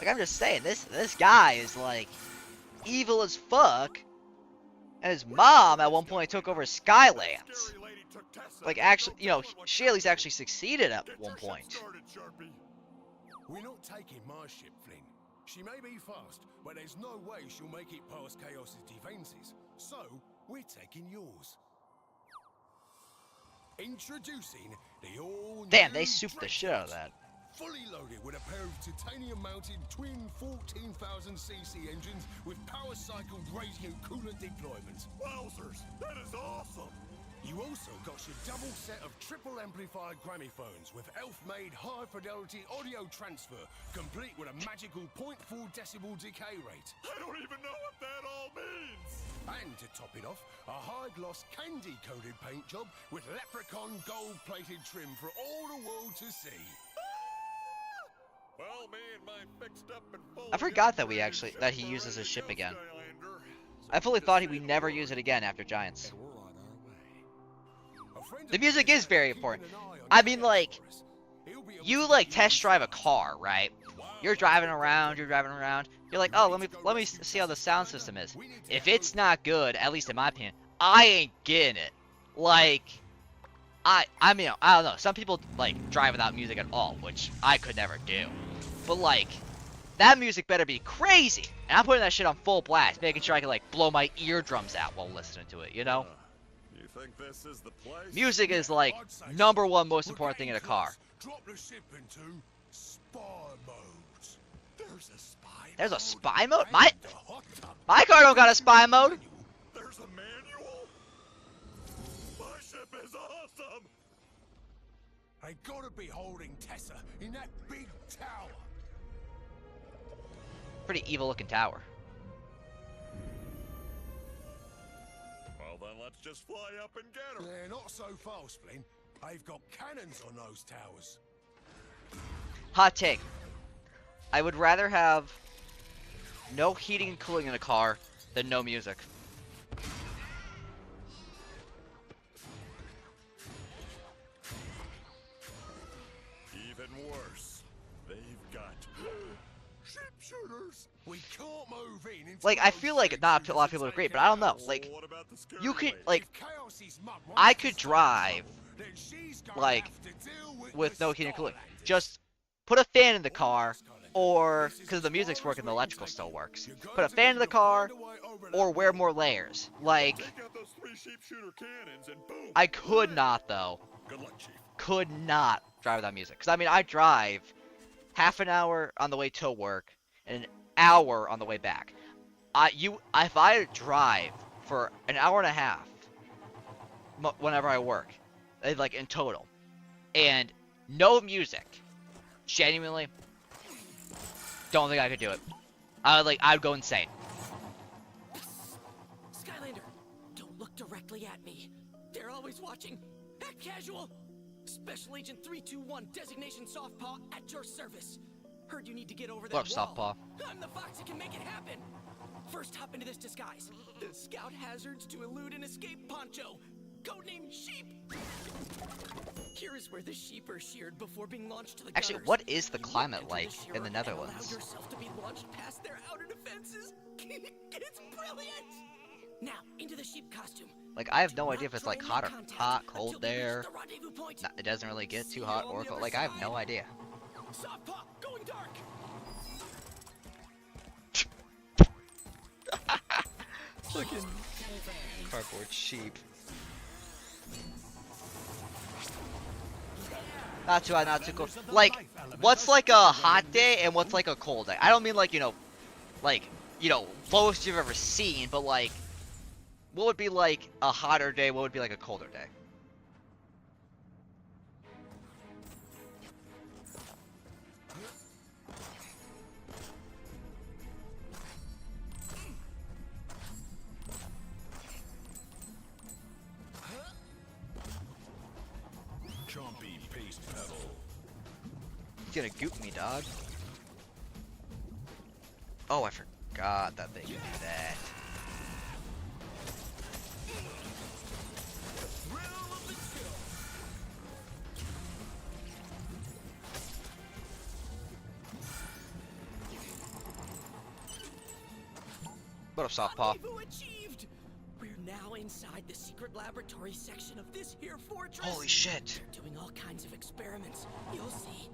Like, I'm just saying, this guy is, like, evil as fuck. And his mom, at one point, took over Skylands. Like, actually, you know, she at least actually succeeded at one point. We're not taking my ship, Flynn. She may be fast, but there's no way she'll make it past Chaos's defenses. So, we're taking yours. Introducing the all Damn, they souped the shit out of that. Fully loaded with a pair of titanium-mounted twin 14,000cc engines with power-cycled radiant coolant deployment. Wowzers, that is awesome! You also got your double set of triple amplified gramophones with elf-made high-fidelity audio transfer, complete with a magical 0.4 decibel decay rate. I don't even know what that all means! And to top it off, a high-gloss candy-coated paint job with leprechaun gold-plated trim for all the world to see. Well, me and my fixed up and full I forgot that that he uses his ship again. I fully thought we never use it again after Giants. The music is very important. I mean, like, you like test drive a car, right? You're driving around. You're like, oh, let me see how the sound system is. If it's not good, at least in my opinion, I ain't getting it. Like, I mean, I don't know. Some people like drive without music at all, which I could never do. But like, that music better be crazy. And I'm putting that shit on full blast, making sure I can like blow my eardrums out while listening to it, you know? You think this is the place? Music is like #1 most important thing in a car. Drop the ship into spy mode. There's a spy mode? My car don't got a spy mode. There's a manual? My ship is awesome! I gotta be holding Tessa in that big tower. Pretty evil looking tower. Well then, let's just fly up and get her. They're not so fast, Flynn. They've got cannons on those towers. Hot take. I would rather have no heating and cooling in a car than no music. Even worse, they've got sharpshooters. We can't move in. Like, I feel like not a lot of people agree, but I don't know. Like, you could, like, I could drive, like, with no heating and cooling. Just put a fan in the car, or, because the music's working, the electrical still works. Put a fan in the car, or wear more layers. Like, I could not, though. Could not drive without music. Because, I mean, I drive half an hour on the way to work, and an hour on the way back. If I drive for an hour and a half, whenever I work, like, in total, and no music, genuinely, don't think I could do it. I'd go insane. Skylander, don't look directly at me. They're always watching. Act casual. Special Agent 321, designation Softpaw, at your service. Heard you need to get over that Look, wall. Softpaw. I'm the fox that can make it happen. First, hop into this disguise. The scout hazards to elude and escape poncho. Codename Sheep. Here is where the sheep are sheared before being launched to the Actually, gunners. what is the You climate enter like shearer in the and allow Netherlands? yourself to be launched past their outer defenses. It's brilliant. Now, into the sheep costume. Like, I have no idea if it's like hot, cold there. It doesn't really get too hot or cold. Like, I have no idea. Softpaw, going dark. Fucking cardboard sheep. Not too hot, not too cold. Like, what's like a hot day and what's like a cold day? I don't mean like, lowest you've ever seen, but like, what would be like a hotter day? What would be like a colder day? Chompy paste pedal. He's gonna goop me, dog. Oh, I forgot that they could do that. What up, Softpaw? Rendezvous achieved! We're now inside the secret laboratory section of this here fortress. Holy shit. They're doing all kinds of experiments. You'll see.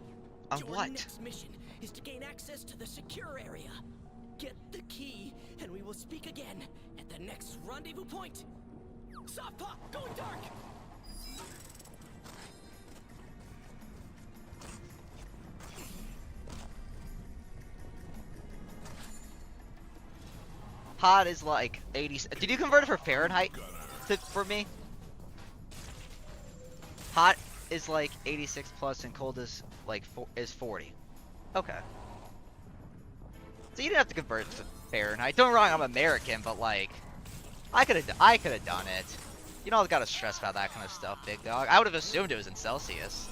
On Your what? next mission is to gain access to the secure area. Get the key, and we will speak again at the next rendezvous point. Softpaw, going dark! Hot is like 80. Did you convert it for Fahrenheit for me? Hot is like 86 plus, and cold is like is 40. Okay. So you didn't have to convert it to Fahrenheit. Don't get me wrong, I'm American, but like, I could have done it. You don't gotta stress about that kind of stuff, big dog. I would have assumed it was in Celsius.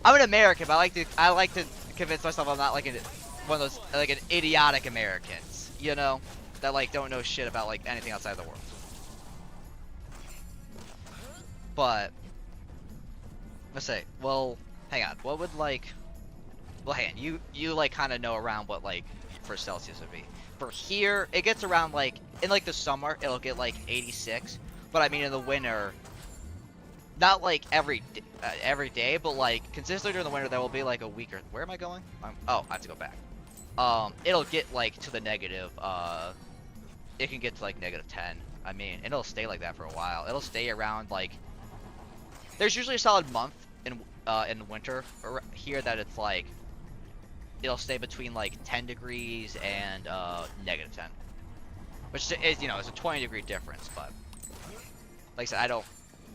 I'm an American, but I like to convince myself I'm not like one of those like an idiotic Americans, you know, that like don't know shit about like anything outside the world. But let's say, well, hang on. What would like, well, hang on. You like kind of know around what like for Celsius would be. For here, it gets around like in like the summer, it'll get like 86. But I mean in the winter, not like every day, but like consistently during the winter, there will be like a week or where am I going? Oh, I have to go back. It'll get like to the negative. It can get to like -10. I mean, and it'll stay like that for a while. It'll stay around like. There's usually a solid month in winter here that it's like. It'll stay between like 10 degrees and -10, which is, you know, it's a 20-degree difference. But like I said, I don't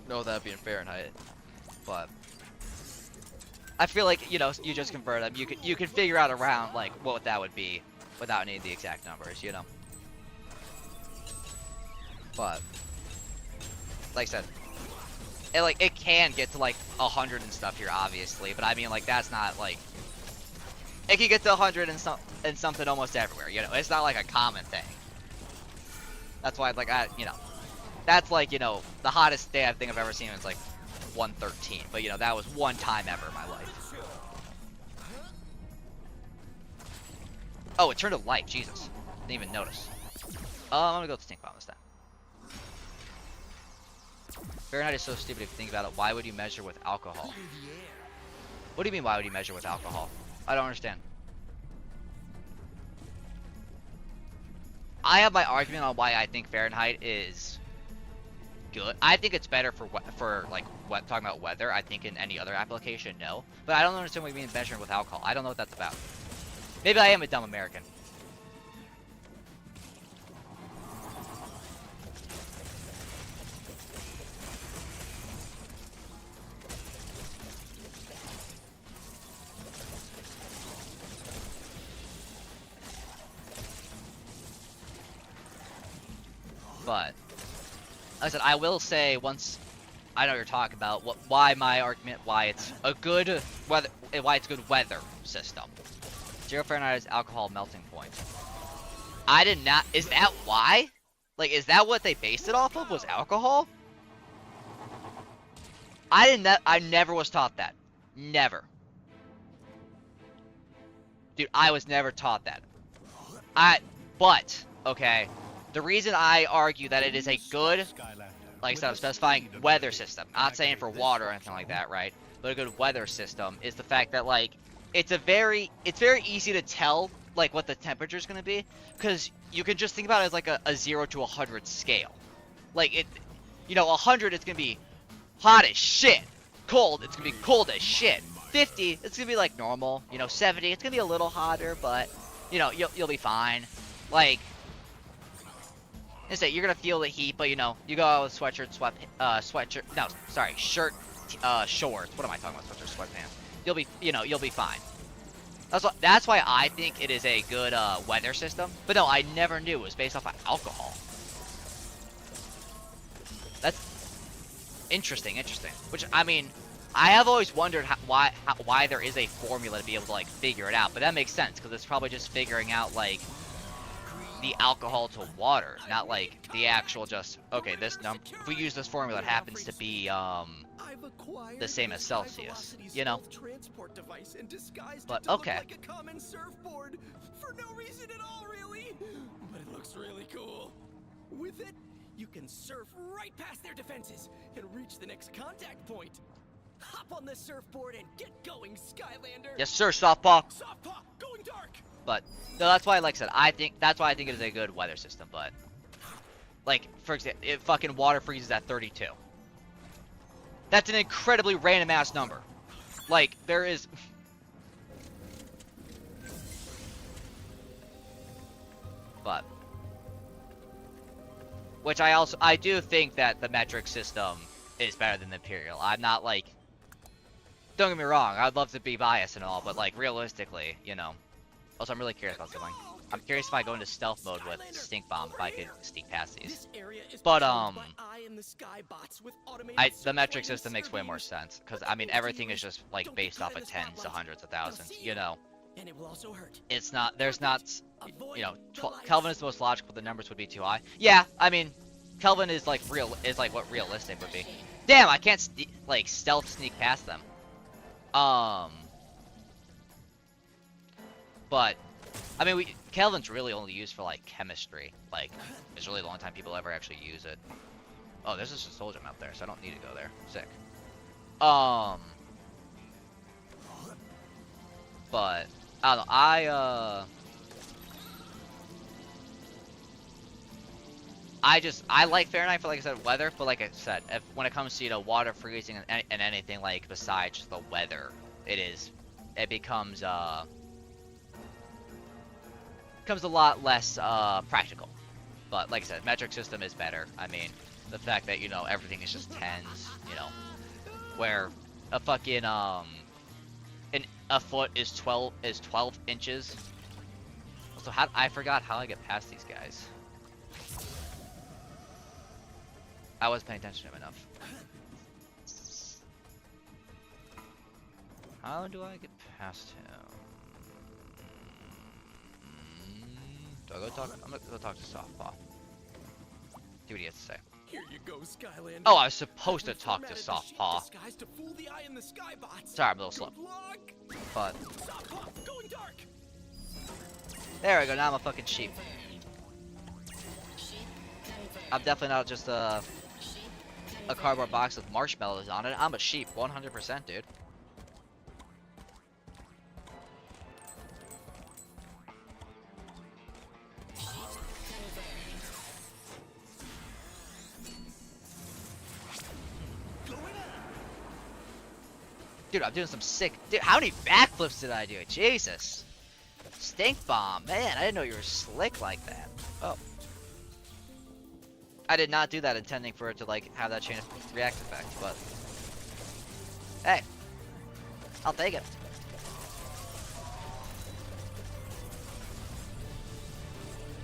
know that would be in Fahrenheit, but I feel like, you know, you just convert them. You can figure out around like what that would be without any of the exact numbers, you know. But like I said, it can get to like 100 and stuff here, obviously. But I mean, like that's not like it can get to 100 and something almost everywhere. You know, it's not like a common thing. That's why, like you know, that's like, you know, the hottest day I think I've ever seen is like 113. But you know, that was one time ever in my life. Oh, it turned to light. Jesus, didn't even notice. I'm gonna go with stink bomb this time. Fahrenheit is so stupid if you think about it. Why would you measure with alcohol? What do you mean, why would you measure with alcohol? I don't understand. I have my argument on why I think Fahrenheit is good. I think it's better for like talking about weather. I think in any other application, no. But I don't understand what you mean measuring with alcohol. I don't know what that's about. Maybe I am a dumb American. But like I said, I will say once I know what you're talking about, why my argument, why it's a good weather, why it's a good weather system. 0 Fahrenheit is alcohol melting point. I did not. Is that why? Like, is that what they based it off of? Was alcohol? I never was taught that. Never. Dude, I was never taught that. But okay. The reason I argue that it is a good, like I said, I'm specifying weather system, not saying for water or anything like that, right? But a good weather system is the fact that, like, it's very easy to tell, like, what the temperature is going to be, because you can just think about it as like a 0 to 100 scale. Like, it, you know, 100 it's going to be hot as shit. Cold, it's going to be cold as shit. 50, it's going to be like normal. You know, 70, it's going to be a little hotter, but, you know, you'll be fine. Like, you're gonna feel the heat, but you know, you go out with shirt, shorts. What am I talking about? Sweatshirt, sweatpants. You'll be fine. That's why I think it is a good weather system. But no, I never knew it was based off of alcohol. That's interesting. Which, I mean, I have always wondered why there is a formula to be able to like figure it out. But that makes sense because it's probably just figuring out like the alcohol to water, not like the actual just, okay, this number, if we use this formula, it happens to be, the same as Celsius, you know? Transport device and disguised But, it to okay. look like a common surfboard for no reason at all, really. But it looks really cool. With it, you can surf right past their defenses and reach the next contact point. Hop on this surfboard and get going, Skylander. Yes, sir, Softpaw. Soft paw, going dark. But, no, that's why, like I said, that's why I think it is a good weather system, but, like, for example, if fucking water freezes at 32. That's an incredibly random ass number. Like, there is... But... Which I do think that the metric system is better than the Imperial. I'm not, like... Don't get me wrong, I'd love to be biased and all, but, like, realistically, you know. Also, I'm really curious about something. I'm curious if I go into stealth mode with Stink Bomb, if I could sneak past these. But, the metric system makes way more sense, because, I mean, everything is just, like, based off of tens to hundreds of thousands, you know. It's not, there's not, you know, Kelvin is the most logical, but the numbers would be too high. Yeah, I mean, Kelvin is, like, what realistic would be. Damn, I can't, like, stealth sneak past them. But, I mean, Kelvin's really only used for, like, chemistry. Like, it's really a long time people ever actually use it. Oh, there's just a soldier map there, so I don't need to go there. Sick. But, I don't know, I like Fahrenheit for, like I said, weather, but like I said, when it comes to, you know, water freezing and anything, like, besides just the weather, it becomes a lot less, practical. But, like I said, metric system is better. I mean, the fact that, you know, everything is just tens, you know, where a fucking, a foot is 12 inches. Also, I forgot how I get past these guys. I wasn't paying attention to him enough. How do I get past him? Do I go talk? I'm gonna go talk to Softpaw. See what he has to say. Here you go, Skylander. Oh, I was supposed to talk to Softpaw. Sorry, I'm a little slow. But there we go. Now I'm a fucking sheep. I'm definitely not just a cardboard box with marshmallows on it. I'm a sheep, 100%, dude. Dude, I'm doing some sick... Dude, how many backflips did I do? Jesus. Stink Bomb. Man, I didn't know you were slick like that. Oh. I did not do that intending for it to, like, have that chain of react effect, but... Hey. I'll take it.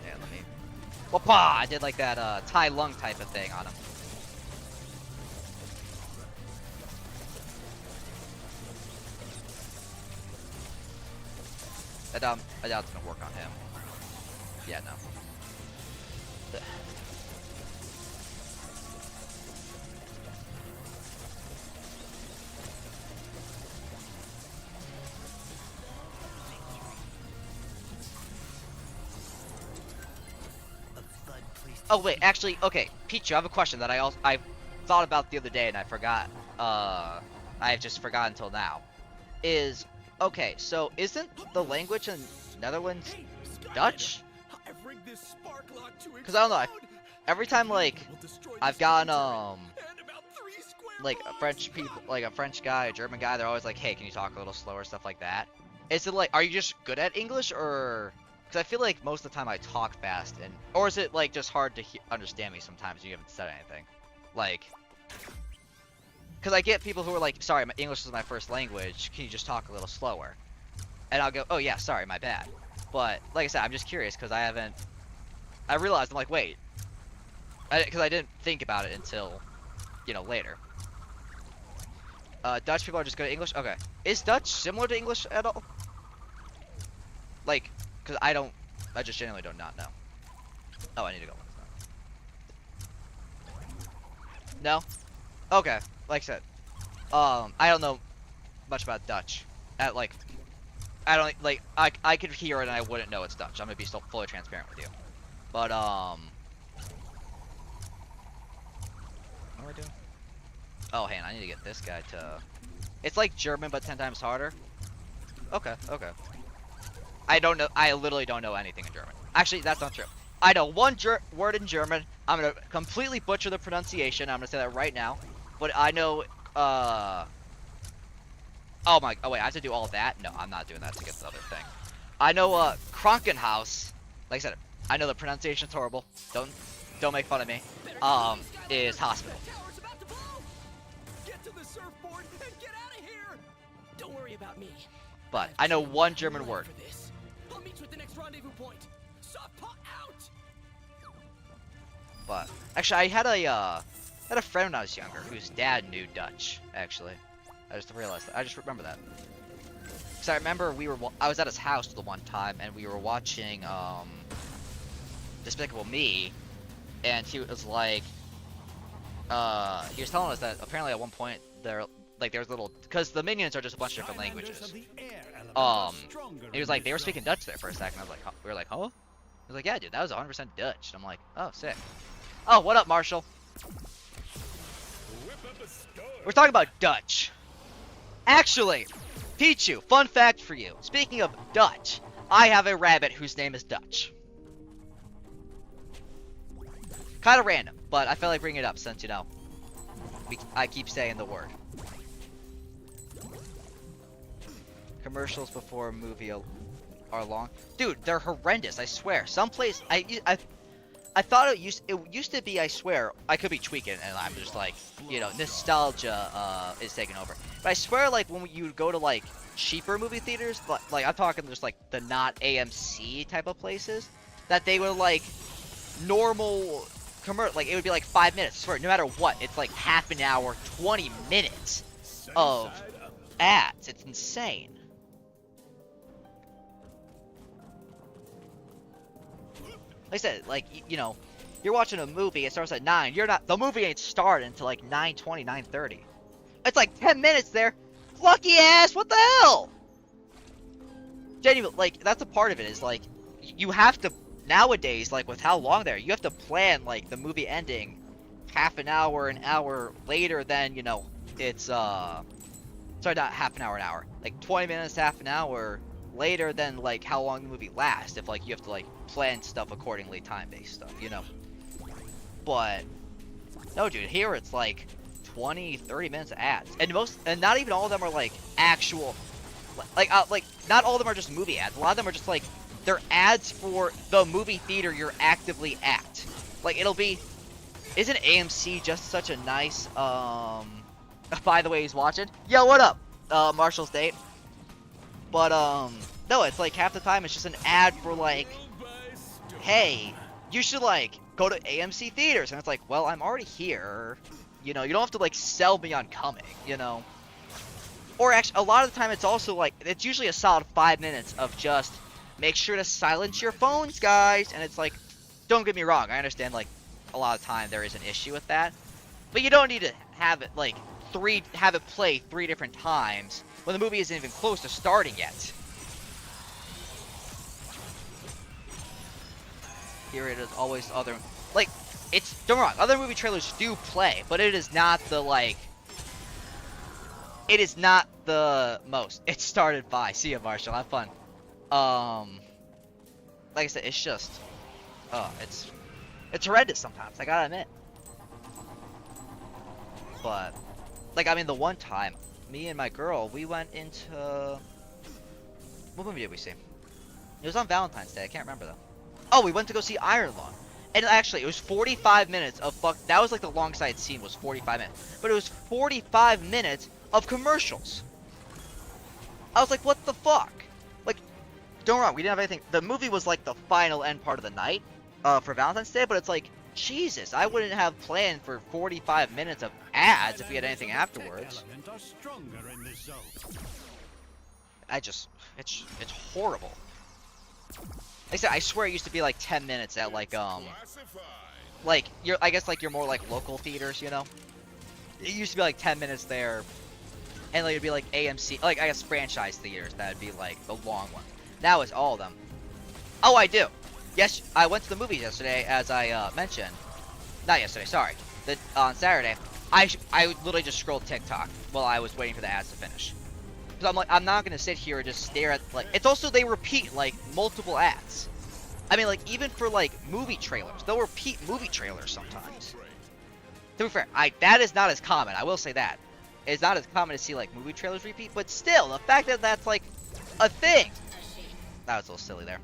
Yeah, let me... Whoopah! I did, like, that, Tai Lung type of thing on him. I doubt it's gonna work on him. Yeah, no. Ugh. Oh wait, actually, okay, Pichu, I have a question that I thought about the other day and I forgot. I've just forgotten until now. Okay, so isn't the language in Netherlands Dutch? Because I don't know, every time, like, I've gotten, like, a French guy, a German guy, they're always like, hey, can you talk a little slower, stuff like that. Is it like, are you just good at English, or... Because I feel like most of the time I talk fast, or is it, like, just hard to understand me sometimes and you haven't said anything? Like... Because I get people who are like, sorry, my English is my first language, can you just talk a little slower? And I'll go, oh yeah, sorry, my bad. But, like I said, I'm just curious, because I realized, I'm like, wait. Because I didn't think about it until, you know, later. Dutch people are just good at English? Okay. Is Dutch similar to English at all? Like, because I just genuinely do not know. Oh, I need to go. No? Okay. Like I said, I don't know much about Dutch. Like, I don't like. I could hear it and I wouldn't know it's Dutch. I'm gonna be still fully transparent with you. But what am I doing? Oh, hang on. I need to get this guy to. It's like German, but 10 times harder. Okay. Okay. I don't know. I literally don't know anything in German. Actually, that's not true. I know one word in German. I'm gonna completely butcher the pronunciation. I'm gonna say that right now. But I know. Oh my. Oh wait. I have to do all that. No, I'm not doing that to get the other thing. I know. Krankenhaus. Like I said, I know the pronunciation's horrible. Don't make fun of me. Is hospital. Tower's about to blow. Get to the surfboard and get out of here. Don't worry about me. But I know one German word. For this. I'll meet you at the next rendezvous point. Softpaw out. But actually, I had a friend when I was younger whose dad knew Dutch. Actually, I just realized that. I just remember that. Cause I remember I was at his house the one time and we were watching Despicable Me, and he was like, he was telling us that apparently at one point there's little, because the minions are just a bunch of different languages. He was like, they were speaking Dutch there for a second. I was like, huh? We were like, huh? He was like, yeah, dude, that was 100% Dutch. And I'm like, oh, sick. Oh, what up, Marshall? We're talking about Dutch. Actually, Pichu, fun fact for you. Speaking of Dutch, I have a rabbit whose name is Dutch. Kind of random, but I felt like bringing it up since, you know, I keep saying the word. Commercials before a movie are long. Dude, they're horrendous, I swear. Someplace, I thought it used to be, I swear, I could be tweaking and I'm just like, you know, nostalgia is taking over. But I swear, like, when you go to, like, cheaper movie theaters, like, I'm talking just, like, the not AMC type of places, that they were, like, normal like, it would be, like, 5 minutes, I swear, no matter what, it's, like, half an hour, 20 minutes of ads. It's insane. Like I said, like, you know, you're watching a movie, it starts at 9, the movie ain't starting until like 9:20, 9:30. It's like 10 minutes there. Lucky ass, what the hell? Genuinely, like, that's a part of it, is like, you have to, nowadays, like, with how long you have to plan, like, the movie ending half an hour later than, you know, it's, sorry, not half an hour, like, 20 minutes, half an hour later than, like, how long the movie lasts, if, like, you have to, like, plan stuff accordingly, time-based stuff, you know. But no, dude, here it's like 20-30 minutes of ads, and not even all of them are like actual, like not all of them are just movie ads. A lot of them are just like, they're ads for the movie theater you're actively at. Like, it'll be, isn't AMC just such a nice, by the way, he's watching, yo, what up, Marshall's date. But no, it's like half the time it's just an ad for, like, hey, you should, like, go to AMC theaters. And it's like, well, I'm already here. You know, you don't have to, like, sell me on coming, you know. Or actually, a lot of the time it's also, like, it's usually a solid 5 minutes of just, make sure to silence your phones, guys. And it's like, don't get me wrong, I understand, like, a lot of time there is an issue with that. But you don't need to have it, like, have it play 3 different times when the movie isn't even close to starting yet. Here it is, always other, like, it's, don't get me wrong, other movie trailers do play, but it is not the, like, it is not the most. It started by, see ya, Marshall, have fun. Like I said, it's just, it's horrendous sometimes, I gotta admit. But, like, I mean, the one time, me and my girl, we went into, what movie did we see? It was on Valentine's Day, I can't remember though. Oh, we went to go see Iron Lung. And actually, it was 45 minutes of that was like the long side scene was 45 minutes. But it was 45 minutes of commercials. I was like, what the fuck? Like, don't get me wrong, we didn't have anything. The movie was like the final end part of the night for Valentine's Day, but it's like, Jesus, I wouldn't have planned for 45 minutes of ads if we had anything afterwards. It's horrible. I said, I swear it used to be like 10 minutes at like Classified. I guess like your more like local theaters, you know. It used to be like 10 minutes there, and like it'd be like AMC, like I guess franchise theaters that'd be like the long one. Now it's all of them. Oh, I do. Yes, I went to the movies yesterday, as I mentioned. Not yesterday, sorry. On Saturday, I literally just scrolled TikTok while I was waiting for the ads to finish. Because I'm like, I'm not gonna sit here and just stare at like. It's also they repeat like multiple ads. I mean, like even for like movie trailers, they'll repeat movie trailers sometimes. To be fair, that is not as common. I will say that it's not as common to see like movie trailers repeat, but still, the fact that that's like a thing. That was a little silly there.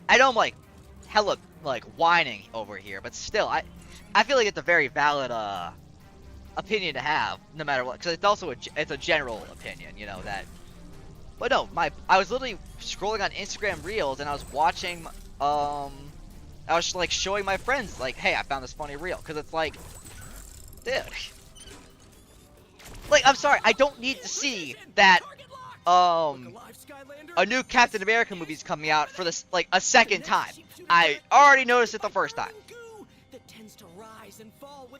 I know I'm like hella like whining over here, but still, I feel like it's a very valid opinion to have, no matter what, because it's also it's a general opinion, you know that. But no, I was literally scrolling on Instagram Reels and I was watching I was like showing my friends like, hey, I found this funny reel, because it's like, dude, like I'm sorry, I don't need to see that a new Captain America movie's coming out for this like a second time. I already noticed it the first time.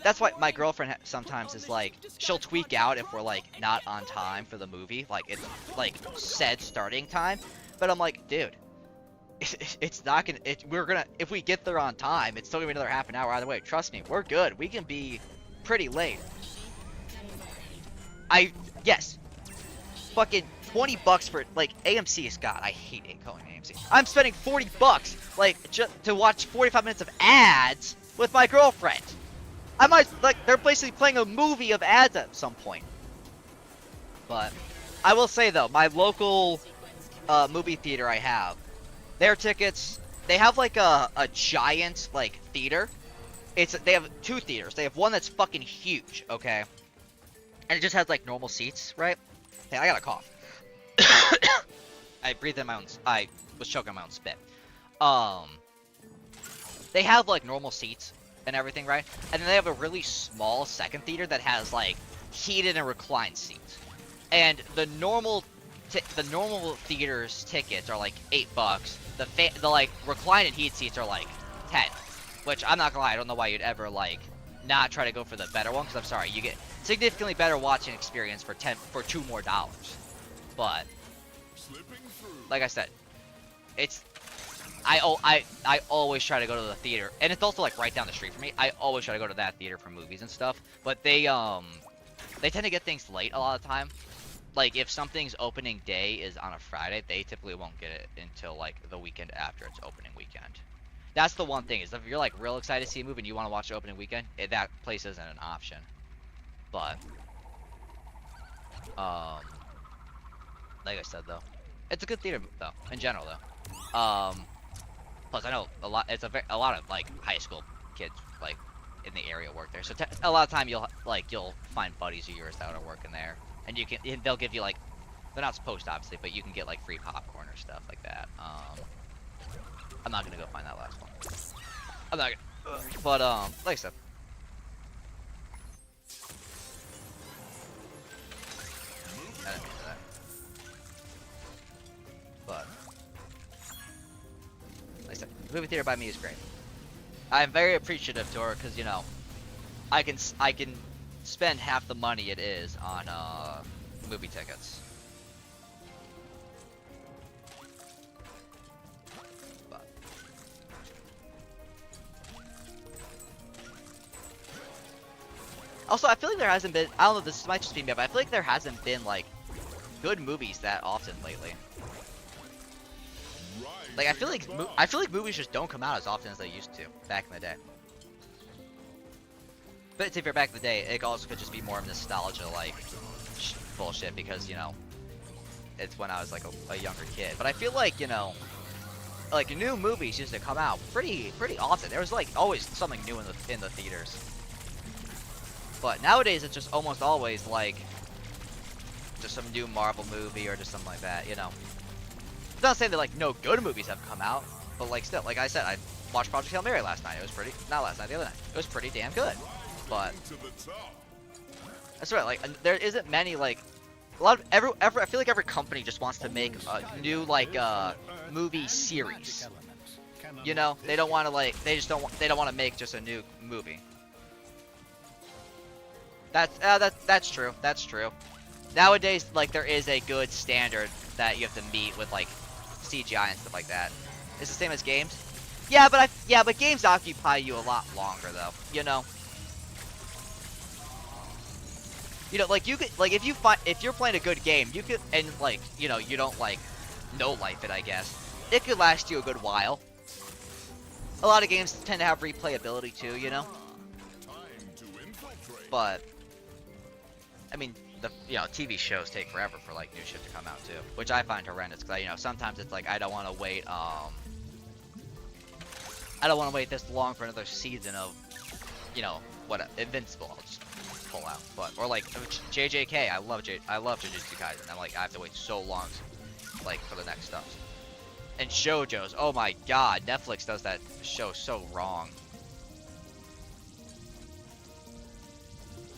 That's why my girlfriend sometimes is like, she'll tweak out if we're like not on time for the movie, like it's like said starting time. But I'm like, dude, it's not gonna. If we get there on time, it's still gonna be another half an hour either way. Trust me, we're good. We can be pretty late. Yes, fucking $20 for like AMC is God. I hate calling AMC. I'm spending $40 like just to watch 45 minutes of ads with my girlfriend. I might like they're basically playing a movie of ads at some point. But I will say though, my local movie theater I have, their tickets, they have like a giant like theater. They have two theaters. They have one that's fucking huge, okay? And it just has like normal seats, right? Hey, I got a cough. I breathed in my own I was choking on my own spit. They have like normal seats and everything, right? And then they have a really small second theater that has like heated and reclined seats. And the normal theater's tickets are like $8. The like reclined and heated seats are like 10. Which I'm not gonna lie, I don't know why you'd ever like not try to go for the better one, because I'm sorry, you get significantly better watching experience for $2 more. But like I said, I always try to go to the theater, and it's also like right down the street from me. I always try to go to that theater for movies and stuff. But they tend to get things late a lot of the time. Like if something's opening day is on a Friday, they typically won't get it until like the weekend after its opening weekend. That's the one thing, is if you're like real excited to see a movie and you want to watch the opening weekend, that place isn't an option. But like I said though, it's a good theater though in general though. Plus I know a lot of like high school kids like in the area work there, so a lot of time you'll find buddies of yours that are working there, and they'll give you like, they're not supposed to obviously, but you can get like free popcorn or stuff like that. I'm not gonna go find that last one. I'm not gonna, but like I said, I didn't mean that. But like I said, movie theater by me is great. I'm very appreciative to her, because you know, I can spend half the money it is on movie tickets. Also, I feel like there hasn't been, I don't know, this might just be me, but I feel like there hasn't been, like, good movies that often lately. Like, I feel like movies just don't come out as often as they used to, back in the day. But if you're back in the day, it also could just be more of nostalgia, like, bullshit, because, you know, it's when I was, like, a younger kid. But I feel like, you know, like, new movies used to come out pretty often. There was, like, always something new in the theaters. But nowadays, it's just almost always, like, just some new Marvel movie or just something like that, you know. I'm not saying that, like, no good movies have come out, but, like, still, like I said, I watched Project Hail Mary last night. It was not last night, the other night. It was pretty damn good. But that's right, like, there isn't many, like, I feel like every company just wants to make a new like movie series. You know, they don't want to like they don't want to make just a new movie. That's true. That's true. Nowadays, like there is a good standard that you have to meet with like CGI and stuff like that. It's the same as games. Yeah, but games occupy you a lot longer though. You know. You know, like you could like if you're playing a good game, you could and like you know you don't like no life it I guess. It could last you a good while. A lot of games tend to have replayability too, you know. But I mean, TV shows take forever for like new shit to come out too, which I find horrendous because sometimes it's like I don't want to wait this long for another season of what Invincible. I'll just pull out, but or like JJK. I love Jujutsu Kaisen. I'm like I have to wait so long like for the next stuff. And JoJo's, oh my god, Netflix does that show so wrong.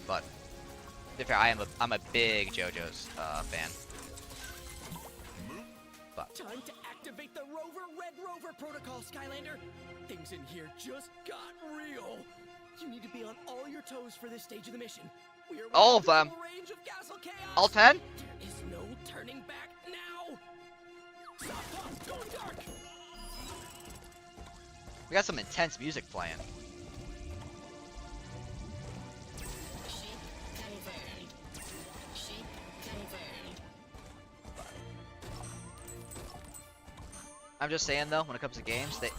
But to be fair, I'm a big JoJo's fan. But Time to activate the Red Rover protocol, Skylander. Things in here just got real. You need to be on all your toes for this stage of the mission. We are all of them. Range of Castle Chaos. All 10? There is no turning back now. Stop, going dark. We got some intense music playing. I'm just saying though, when it comes to games, they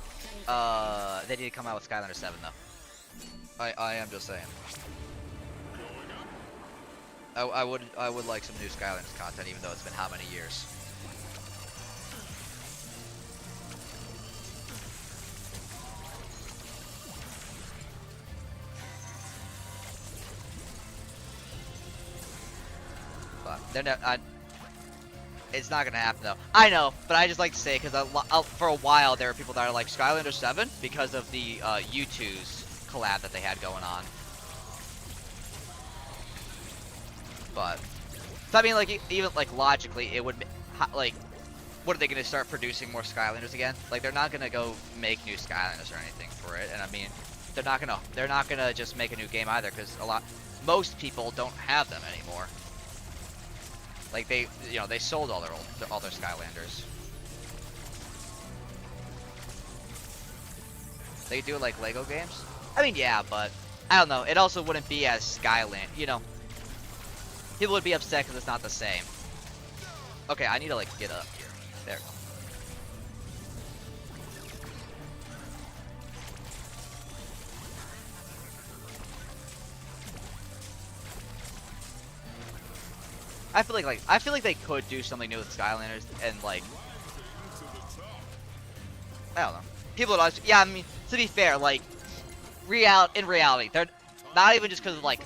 need to come out with Skylanders 7 though. I am just saying. I would like some new Skylanders content, even though it's been how many years. But they're not. It's not gonna happen though. I know, but I just like to say because for a while there were people that are like Skylanders 7 because of the U2's collab that they had going on. But so I mean, like even like logically, it would like, what are they gonna start producing more Skylanders again? Like they're not gonna go make new Skylanders or anything for it, and I mean, they're not gonna just make a new game either because most people don't have them anymore. Like they sold all their Skylanders. They do like Lego games. I mean, yeah, but I don't know. It also wouldn't be as Skyland. People would be upset because it's not the same. Okay, I need to like get up here. There we go. I feel like they could do something new with Skylanders and like I don't know. People would always, yeah, I mean, to be fair, like in reality, they're not even just because of like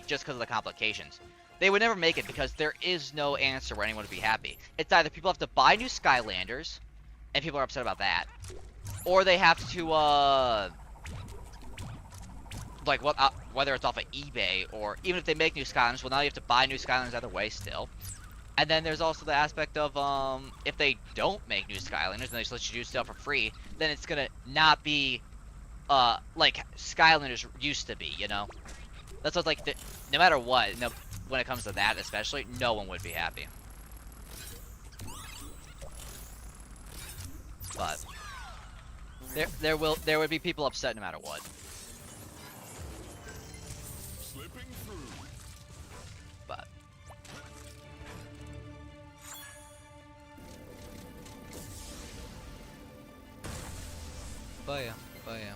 just because of the complications. They would never make it because there is no answer where anyone would be happy. It's either people have to buy new Skylanders, and people are upset about that, or they have to like whether it's off of eBay or even if they make new Skylanders, well now you have to buy new Skylanders either way still. And then there's also the aspect of if they don't make new Skylanders and they just let you do stuff for free, then it's gonna not be like Skylanders used to be, you know? That's what's like no matter what, when it comes to that especially, no one would be happy. But there would be people upset no matter what. But yeah.